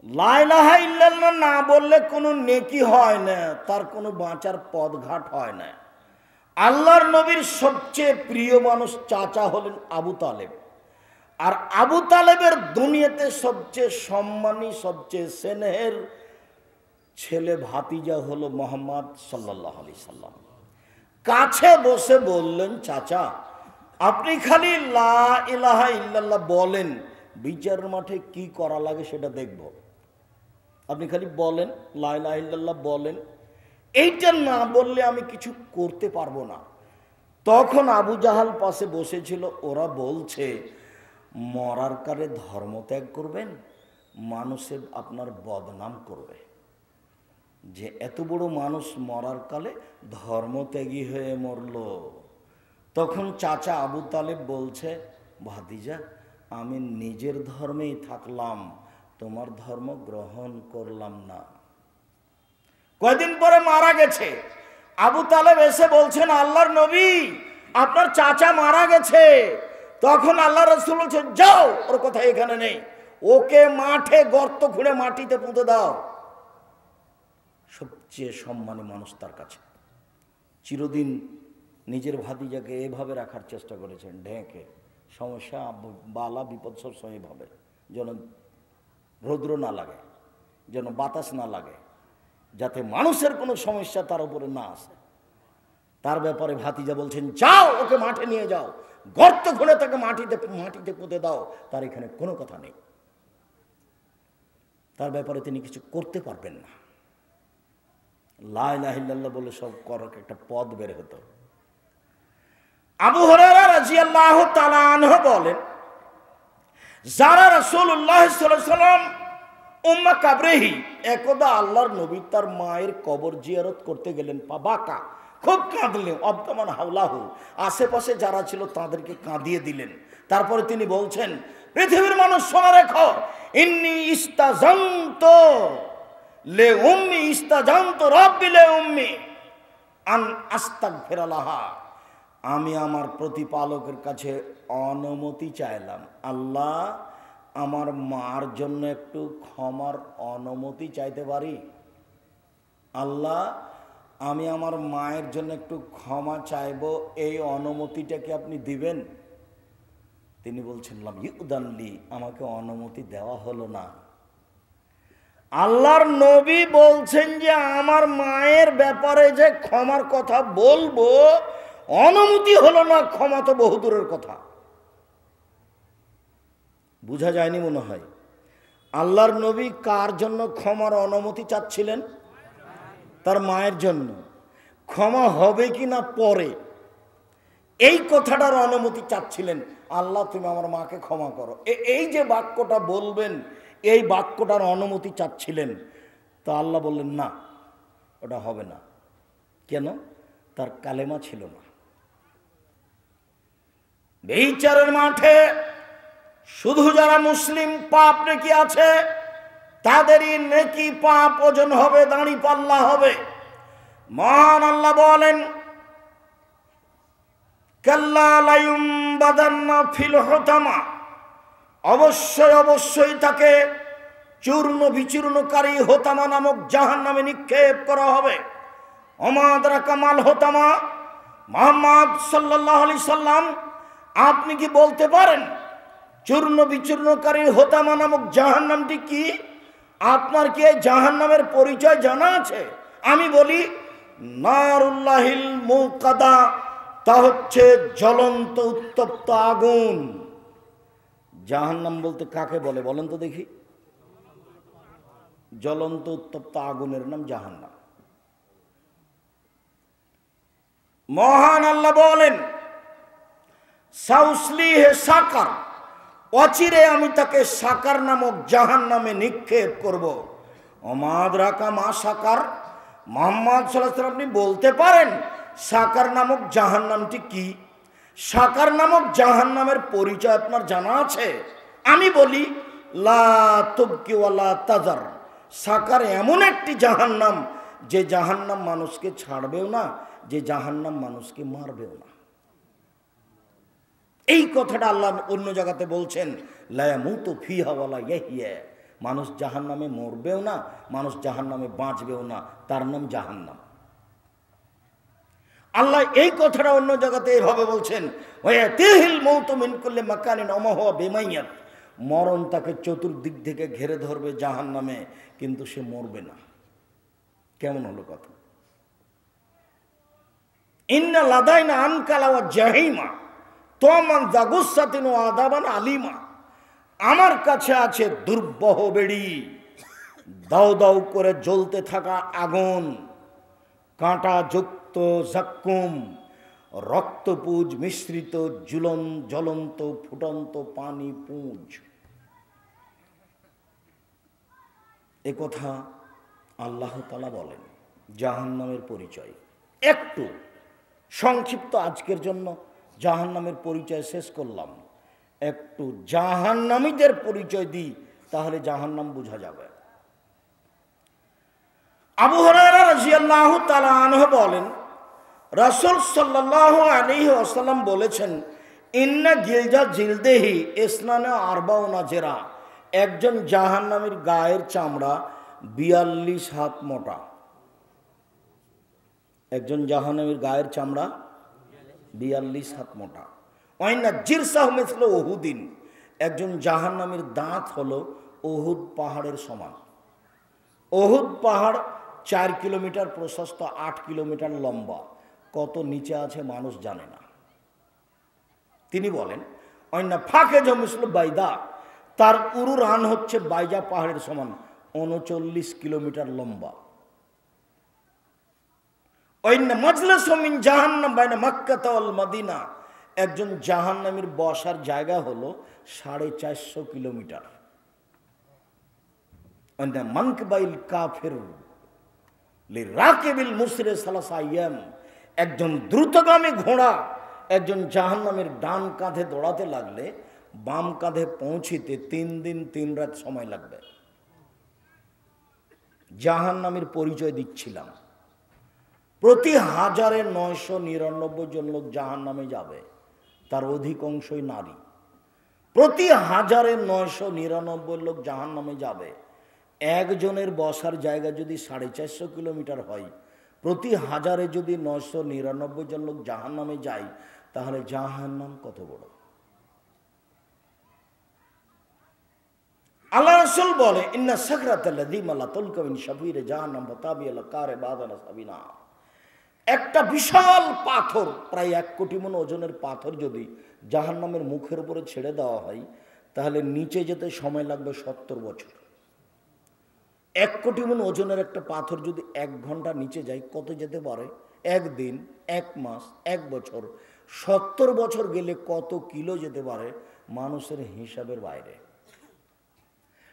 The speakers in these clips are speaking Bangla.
লা ইলাহা ইল্লাল্লাহ না বললে কোনো নেকি হয় না, তার কোনো বাঁচার পথঘাট হয় না। আল্লাহর নবীর সবচেয়ে প্রিয় মানুষ চাচা হলেন আবু তালেব, আর আবু তালেবের দুনিয়াতে সবচেয়ে সম্মানী সবচেয়ে স্নেহের ছেলে ভাতিজা হলো মোহাম্মদ সাল্লাল্লাহু আলাইহি সাল্লাম। কাছে বসে বললেন, চাচা আপনি খালি লা ইলাহা ইল্লাল্লাহ বলেন, বিচারের মাঠে কি করা লাগে সেটা দেখব। আপনি খালি বলেন, লা ইলাহা ইল্লাল্লাহ বলেন, এইটা না বললে আমি কিছু করতে পারবো না। তখন আবু জাহাল পাশে বসেছিল, ওরা বলছে মরার কালে ধর্মত্যাগ করবেন, মানুষে আপনার বদনাম করবে যে এত বড় মানুষ মরার কালে ধর্মত্যাগী হয়ে মরল। তখন চাচা আবু তালেব বলছে, ভাতিজা আমি নিজের ধর্মেই থাকলাম, তোমার ধর্ম গ্রহণ করলাম না। কয়দিন পরে মারা গেছে। আবু তালেব এসে বলছেন, আল্লাহর নবী আপনার চাচা মারা গেছে। তখন আল্লাহ রাসূল বলছেন, যাও, ওর কথা এখানে নেই, ওকে মাঠে গর্ত খুঁড়ে মাটিতে পুঁতে দাও। সবচেয়ে সম্মানী মানুষ তার কাছে। চিরদিন নিজের ভাতিজাকে এভাবে রাখার চেষ্টা করেছেন, ঢেকে সমস্যা বালা বিপদ সবসময় এভাবে, যেন রৌদ্র না লাগে, যেন বাতাস না লাগে, যাতে মানুষের কোনো সমস্যা তার উপরে না আসে। তার ব্যাপারে ভাতিজা বলছেন, যাও ওকে মাঠে নিয়ে যাও, গর্ত খুঁড়ে তাকে মাটিতে পুঁতে দাও, তার এখানে কোনো কথা নেই। তার ব্যাপারে তিনি কিছু করতে পারবেন না। লা ইলাহা ইল্লাল্লাহ বলে সব করার একটা পথ বের হতো। আবু হুরায়রা রাদিয়াল্লাহু তাআলা আনহু বলেন, যারা রাসূলুল্লাহ সাল্লাল্লাহু আলাইহি ওয়াসাল্লাম উম্মা কাবরিহি, একদা আল্লাহর নবী তার মায়ের কবর জিয়ারত করতে গেলেন, বাকা খুব কাঁদলেন, অবদমান হাওলাহু, আশেপাশে যারা ছিল তাদেরকে কাঁদিয়ে দিলেন। তারপরে তিনি বলছেন, পৃথিবীর মানুষ শোনা রেখো, ইন্নী ইস্তাজানতু লে উম্মি ইস্তাজানতু রাব্বি লে উম্মি আন আস্তাগফিরা লাহা, আমি আমার প্রতিপালকের কাছে অনুমতি চাইলাম, আল্লাহ আমার মার জন্য একটু ক্ষমার অনুমতি চাইতে পারি? আল্লাহ আমি আমার মায়ের জন্য একটু ক্ষমা চাইব, এই অনুমতিটা কি আপনি দিবেন? তিনি বলছেন, লাম ইউদানলি, আমাকে অনুমতি দেওয়া হলো না। আল্লাহর নবী বলছেন যে আমার মায়ের ব্যাপারে যে ক্ষমার কথা বলবো, অনুমতি হলো না, ক্ষমা তো বহুদূরের কথা। বুঝা যায়নি মনে হয়। আল্লাহর নবী কার জন্য ক্ষমার অনুমতি চাচ্ছিলেন? তার মায়ের জন্য। ক্ষমা হবে কি না পরে, এই কথাটার অনুমতি চাচ্ছিলেন, আল্লাহ তুমি আমার মাকে ক্ষমা করো, এই যে বাক্যটা বলবেন, এই বাক্যটার অনুমতি চাচ্ছিলেন। তো আল্লাহ বললেন, না ওটা হবে না। কেন? তার কালেমা ছিল না। বিচারের মাঠে শুধু যারা মুসলিম পাপ নেকি আছে, তাদেরই নেকি পাপ ওজন হবে, দাঁড়ি পাল্লা হবে। মহান আল্লাহ বলেন, কাল্লা লা ইউমবাদান্না ফিল হুতামা, অবশ্যই অবশ্যই তাকে চূর্ণ বিচূর্ণকারী হোতামা নামক জাহান্নামে নিক্ষেপ করা হবে। ওমা আদরাকা মাল হোতামা, মুহাম্মদ সাল্লাল্লাহু আলাইহি সাল্লাম আপনি কি বলতে পারেন চূর্ণ বিচূর্ণকারী হোতামা নামক জাহান্নামটি কি? আপনার কি এই জাহান্নামের পরিচয় জানা আছে? আমি বলি, নারুল্লাহিল মুকাদা, তা হচ্ছে জ্বলন্ত উত্তপ্ত আগুন। জাহান্নাম বলতে কাকে বলে বলেন তো দেখি? জ্বলন্ত উত্তপ্ত আগুনের নাম জাহান্নাম। মহান আল্লাহ বলেন, সাউসলিহে সাকার, অচিরে আমি তাকে সাকার নামক জাহান্নামে নিক্ষেপ করব। অমাদরাকা মা সাকার, মুহাম্মদ সাল্লাল্লাহু আলাইহি ওয়াসাল্লাম আপনি বলতে পারেন সাকার নামক জাহান্নামটি কি? সাকার নামক জাহান্নামের পরিচয় আপনার জানা আছে? আমি বলি, লা তুবকি ওয়ালা তাজার, সাকার এমন একটি জাহান্নাম যে জাহান্নাম মানুষকে ছাড়বেও না, যে জাহান্নাম মানুষকে মারবেও না। এই কথাটা আল্লাহ অন্য জায়গাতে বলছেন, লা ইয়ামুতু ফিহা ওয়ালা ইয়াহইয়া, মানুষ জাহান্নামে মরবেও না, মানুষ জাহান্নামে বাঁচবেও না, তার নাম জাহান্নাম। আল্লাহ এই কথাটা অন্য জায়গাতে এভাবে বলছেন, ওয়াতিহিল মাউতু মিন কুল্লি মাকানিন ওয়া মা হুয়া বিমাইয়াত, মরণ তাকে চতুর্দিক থেকে ঘিরে ধরবে জাহান্নামে, কিন্তু সে মরবে না। কেমন হলো কথা? ইন্না লাদাইনা আনকালা ওয়া জাহিমা তোমান জাগুসাতিন ওয়া আযাবান আলিমা, আমার কাছে আছে দুর্বহ বেড়ি, দাউ দাউ করে জ্বলতে থাকা আগুন, কাঁটা যুক্ত জাক্কুম, রক্তপুঞ্জ মিশ্রিত জ্বলন্ত ফুটন্ত পানি পুঞ্জ। এ কথা আল্লাহ তাআলা বলেন জাহান্নামের পরিচয়। একটু সংক্ষিপ্ত আজকের জন্য জাহান্নামের পরিচয় শেষ করলাম। একটু জাহান্নামীদের পরিচয় দিই, তাহলে জাহান্নাম বোঝা যাবে। আবু হুরায়রা রাদিয়াল্লাহু তাআলা আনহু বলেন, রাসূল সাল্লাল্লাহু আলাইহি ওয়াসাল্লাম বলেছেন, ইন্না গিলজা জিলদেহি ইসনানা আরবাউনা জেরা, একজন জাহান্নামীর গায়ের চামড়া 42 হাত মোটা। একজন জাহান্নামীর গায়ের চামড়া 42 হাত মোটা। ওয়াইনা জিরসাহু মিসলু উহুদিন, একজন জাহান্নামীর দাঁত হলো উহুদ পাহাড়ের সমান। উহুদ পাহাড় 4 কিলোমিটার প্রশস্ত, 8 কিলোমিটার লম্বা। কত নিচে আছে মানুষ জানে না। তিনি বলেন, ওয়াইনা ফাকেজু মিসলু বাইদা, তার উরু রান হচ্ছে বাইজা পাহাড়ের সমান, 39 কিলোমিটার লম্বা। ওয়াইনা মাজলিসু মিন জাহান্নাম বাইনা মক্কা ওয়াল মদিনা, একজন জাহান্নামীর বসার জায়গা হলো 450 কিলোমিটার। ওয়াইনা মানকিবাইল কাফির লিরাকিবিল মুসরি সালাসা আইয়াম, একজন দ্রুতগামী ঘোড়া একজন জাহান্নামের ডান কাঁধে দৌড়াতে লাগলে বাম কাঁধে পৌঁছিতে 3 দিন 3 রাত সময় লাগবে। জাহান্নামের পরিচয় দিচ্ছিলাম। প্রতি 1999 জন লোক জাহান্নামে যাবে, তার অধিকাংশই নারী। প্রতি 1999 লোক জাহান্নামে যাবে। একজনের বসার জায়গা যদি 450 কিলোমিটার হয়, প্রতি 1000-এ যদি 999 জন লোক জাহান্নামে যায়, তাহলে জাহান্নাম কত বড়। আল্লাহ রাসূল বলে, ইন্না সাকরাতাল্লাযী মালা তুলকা মিন শাফিরে জাহান্নাম ফাতাবিয়াল কারে বাদানা সাবিনা, একটা বিশাল পাথর, প্রায় 1 কোটি মণ ওজনের পাথর যদি জাহান্নামের মুখের উপরে ছেড়ে দেওয়া হয়, তাহলে নিচে যেতে সময় লাগবে 70 বছর। 1 কোটি মণ ওজনের একটা পাথর যদি 1 ঘন্টা নিচে যায়, কত যেতে পারে? 1 দিন, 1 মাস, 1 বছর। 70 বছর গেলে কত কিলো যেতে পারে? মানুষের হিসাবের বাইরে।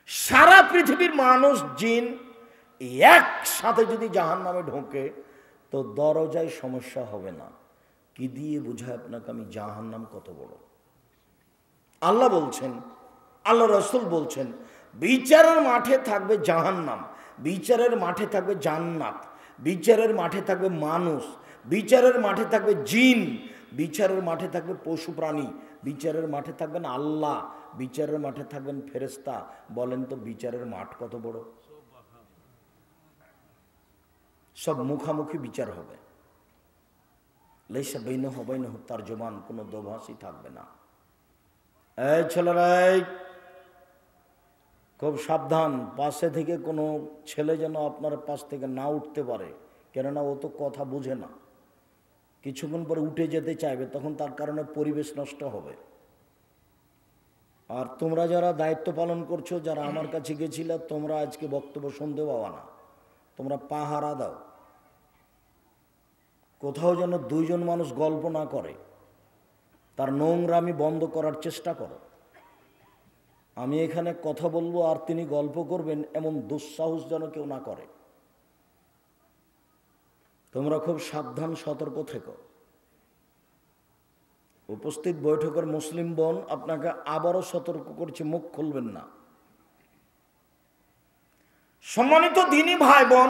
সারা পৃথিবীর মানুষ জিন একসাথে যদি জাহান্নামে ঢোকে, তো দরজায় সমস্যা হবে না। কি দিয়ে বোঝায় আপনাকে আমি জাহান্নাম কত বড়? আল্লাহ বলছেন, আল্লাহ রাসূল বলছেন, বিচারের মাঠে থাকবে জাহান্নাম, বিচারের মাঠে থাকবে জান্নাত, বিচারের মাঠে থাকবে মানুষ, বিচারের মাঠে থাকবে জিন, বিচারের মাঠে থাকবে পশু প্রাণী, বিচারের মাঠে থাকবেন আল্লাহ, বিচারের মাঠে থাকবেন ফেরেশতা। বলেন তো বিচারের মাঠ কত বড়? সব মুখামুখি বিচার হবে। লাইসা বাইনাহু ওয়া বাইনাহু তারজুমান, কোনো দোভাষী থাকবে না। এই ছেলেরা, খুব সাবধান, পাশে থেকে কোনো ছেলে যেন আপনার পাশ থেকে না উঠতে পারে, কেননা ও তো কথা বুঝে না। কিছুক্ষণ পরে উঠে যেতে চাইবে, তখন তার কারণে পরিবেশ নষ্ট হবে। আর তোমরা যারা দায়িত্ব পালন করছো, যারা আমার কাছে গেছিলে, তোমরা আজকে বক্তব্য শুনতে পাবা না, তোমরা পাহারা দাও। কোথাও যেন 2 জন মানুষ গল্প না করে, তার নোংরামি বন্ধ করার চেষ্টা করো। আমি এখানে কথা বলবো আর তিনি গল্প করবেন, এমন দুঃসাহস যেন কেউ না করে। তোমরা খুব সাবধান, সতর্ক থেকো। উপস্থিত বৈঠকের মুসলিম বোন, আপনাকে আবারও সতর্ক করছি, মুখ খুলবেন না। সম্মানিত দ্বীনি ভাই বোন,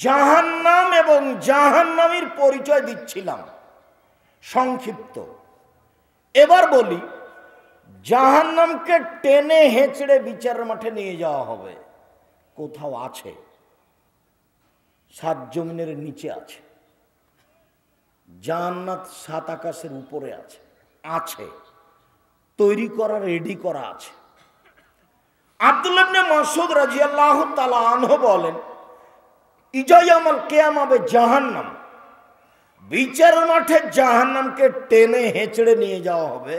জাহান্নাম এবং জাহান্নামীর পরিচয় দিচ্ছিলাম সংক্ষিপ্ত। এবার বলি, জাহান্নামকে টেনে হেঁচড়ে বিচারের মাঠে নিয়ে যাওয়া হবে। কোথাও আছে? সাত জমিনের নিচে আছে, জান্নাত সাত আকাশের উপরে আছে। আছে, তৈরি করা, রেডি করা আছে। আব্দুল্লাহ ইবনে মাসউদ রাদিয়াল্লাহু তাআলা আনহু বলেন, ইজা ইয়াউমুল কিয়ামাবে জাহান্নাম, বিচারের মাঠে জাহান্নামকে টেনে হেঁচড়ে নিয়ে যাওয়া হবে।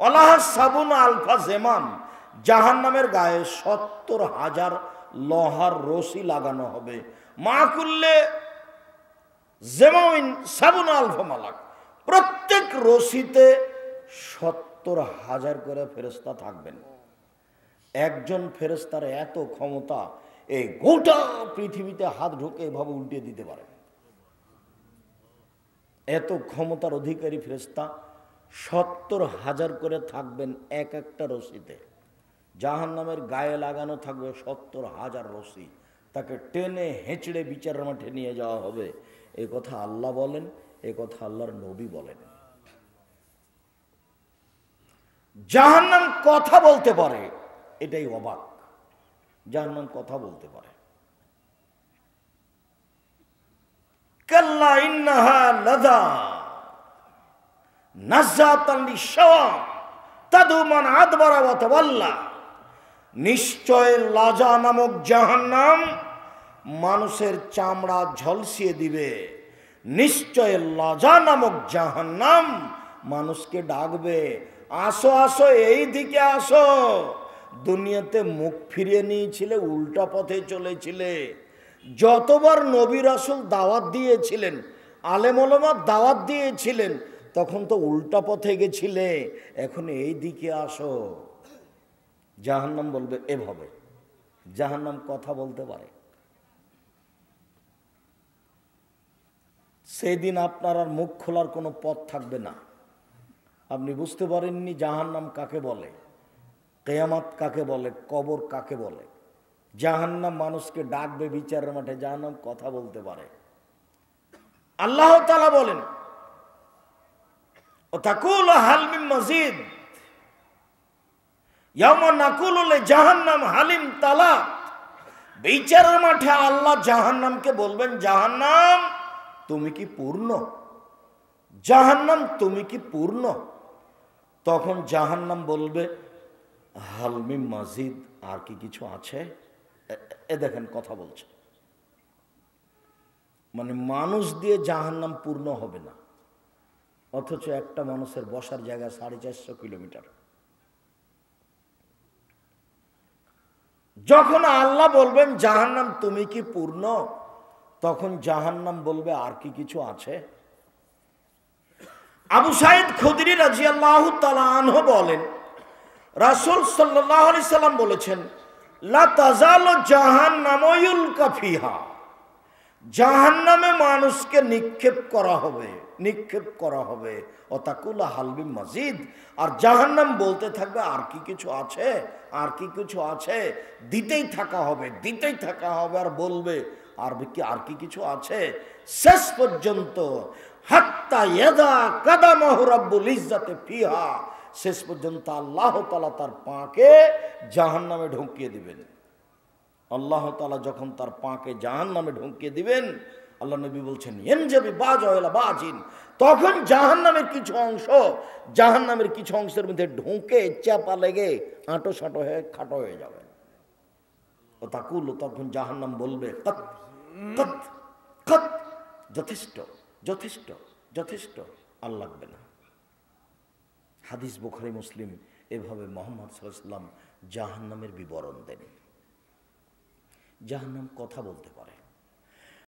ওয়ালাহা সাবুনা আলফা জেমাম, জাহান্নামের গায়ে ৭০,০০০ লোহার রশি লাগানো হবে। মা কুল্লে জেমামিন সাবুনা আলফা মালাক, প্রত্যেক রশিতে ৭০,০০০ করে ফেরেশতা থাকবেন। একজন ফেরেশতার এত ক্ষমতা, এই গোটা পৃথিবীতে হাত ঢুকে এভাবে উল্টে দিতে পারে। এত ক্ষমতার অধিকারী ফেরেশতা ৭০,০০০ করে থাকবেন এক একটা রশিতে। জাহান্নামের গায়ে লাগানো থাকবে ৭০,০০০ রশি, তাকে টেনে হেঁচড়ে বিচারের মাঠে নিয়ে যাওয়া হবে। এ কথা আল্লাহ বলেন, এ কথা আল্লাহর নবী বলেন। জাহান্নাম কথা বলতে পারে, এটাই অবাক। জাহান্নাম কথা বলতে পারে। কাল্লা ইন্নাহা লাযা নাযাতান লিশাওয়া তাদু মান আদবারা ওয়া তাওয়াল্লা, নিশ্চয় লাজা নামক জাহান্নাম মানুষের চামড়া ঝলসিয়ে দিবে। নিশ্চয় লাজা নামক জাহান্নাম মানুষকে ডাকবে, আসো আসো, এই দিকে আসো। দুনিয়াতে মুখ ফিরিয়ে নিয়েছিলে, উল্টা পথে চলেছিলে। যতবার নবী রাসূল দাওয়াত দিয়েছিলেন, আলেম ওলামা দাওয়াত দিয়েছিলেন, তখন তো উল্টা পথে গেছিলে, এখন এই দিকে আসো। জাহান্নাম বলবে এভাবে। জাহান্নাম কথা বলতে পারে। সেদিন আপনার আর মুখ খোলার কোনো পথ থাকবে না। আপনি বুঝতে পারেননি জাহান্নাম কাকে বলে, কিয়ামত কাকে বলে, কবর কাকে বলে। জাহান্নাম মানুষকে ডাকবে বিচারের মাঠে, জাহান্নাম কথা বলতে পারে। আল্লাহ তাআলা বলেন, ও তাকুলু হাল মিন মাজিদ, ইয়াওমা নাকুলু লিজাহান্নাম হালিম তালা। বিচারের মাঠে আল্লাহ জাহান্নামকে বলবেন, জাহান্নাম তুমি কি পূর্ণ? জাহান্নাম তুমি কি পূর্ণ? তখন জাহান্নাম বলবে, হাল মিন মাজিদ, আর কি কিছু আছে? এ দেখেন কথা বলছে। মানে মানুষ দিয়ে জাহান্নাম পূর্ণ হবে না, অথচ একটা মানুষের বসার জায়গা 450 কিলোমিটার। যখন আল্লাহ বলবেন জাহান্নাম তুমি কি পূর্ণ, তখন জাহান্নাম বলবে আর কি কিছু আছে? আবু সাঈদ খুদরি রাদিয়াল্লাহু তাআলা আনহু বলেন, রাসূল সাল্লাল্লাহু আলাইহি সাল্লাম বলেছেন, লা তাজালু জাহান্নামু ইউলকা ফিহা, জাহান্নামে মানুষকে নিক্ষেপ করা হবে, নিক্ষেপ করা হবে। ও তাকুলা হালবি মাজিদ, আর জাহান্নাম বলতে থাকবে আর কি কিছু আছে, আর কি কিছু আছে। দিতেই থাকা হবে, দিতেই থাকা হবে, আর বলবে আর কি কিছু আছে। শেষ পর্যন্ত হাত্তা ইয়াদা কাদামাহু রাব্বুল ইজ্জাতি ফিহা, শেষ পর্যন্ত আল্লাহ তাআলা তার পাকে জাহান্নামে ঢুকিয়ে দিবেন। আল্লাহ তাআলা যখন তার পাকে জাহান্নামে ঢুকিয়ে দিবেন, আল্লাহ নবী বলছেন, ইয়ানজাবি বাজওয়ালা বাজিন, তখন জাহান্নামের কিছু অংশ, জাহান্নামের কিছু অংশের মধ্যে ঢুকে চাপা লেগে আঁটো সাঁটো হয়ে খাটো হয়ে যাবে। ও তাকুল, তখন জাহান্নাম বলবে, কত কত কত, যথেষ্ট যথেষ্ট যথেষ্ট, আর লাগবে না। হাদিস বুখারী মুসলিম, এভাবে মুহাম্মদ সাল্লাল্লাহু আলাইহি ওয়াসাল্লাম জাহান্নামের বিবরণ দেন। জাহান্নাম কথা বলতে পারে।